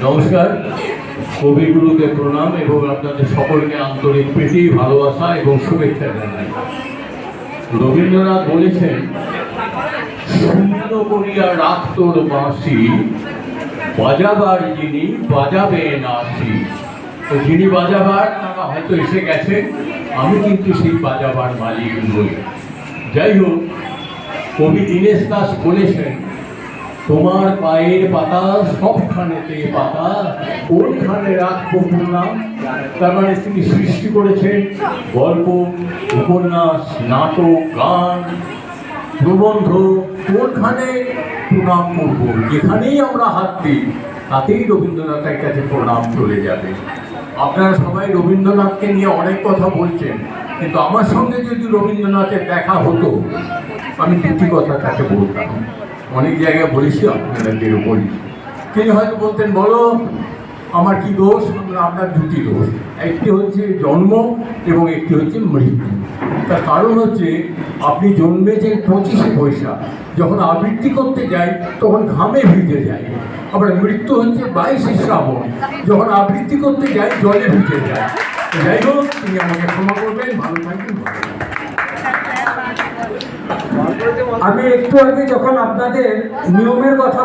নমস্কার, কবিগুরুকে প্রণাম এবং আপনাদের সকলকে আন্তরিক প্রীতি, ভালোবাসা এবং শুভেচ্ছা জানাই। রবীন্দ্রনাথ বলেছেন, শূন্য করিয়া রাখ তোর বাঁশি, বাজাবার যিনি বাজাবেন আসি। তো যিনি বাজাবার তারা হয়তো এসে গেছে, আমি কিন্তু সেই বাজাবার মালিক নই। যাই হোক, কবি দীনেশ দাস বলেছেন, তোমার পায়ের পাতা সবখানেতে পাতা, কোনখানে রাখবো নাম। তার মানে তিনি সৃষ্টি করেছেন গল্প, উপন্যাস, নাটক, গান, প্রবন্ধ। কোনখানে প্রণাম করবো? যেখানেই আমরা হাত দিই তাতেই রবীন্দ্রনাথের কাছে প্রণাম চলে যাবে। আপনারা সবাই রবীন্দ্রনাথকে নিয়ে অনেক কথা বলছেন, কিন্তু আমার সঙ্গে যদি রবীন্দ্রনাথের দেখা হতো, আমি দুটি কথা তাকে বলতাম। অনেক জায়গায় বলেছি, আপনাদের বলি। তিনি হয়তো বলতেন, বলো আমার কি দোষ? আপনার দুটি দোষ, একটি হচ্ছে জন্ম এবং একটি হচ্ছে মৃত্যু। তার কারণ হচ্ছে, আপনি জন্মেছেন 25শে বৈশাখ, যখন আবৃত্তি করতে যাই তখন ঘামে ভিজে যায়। আবার মৃত্যু হচ্ছে 22শে শ্রাবণ, যখন আবৃত্তি করতে যাই জলে ভিজে যায়। যাই হোক, তিনি আমাকে ক্ষমা করবেন। ভালো থাকবেন। আমি একটু আগে যখন আপনাদের নিয়মের কথা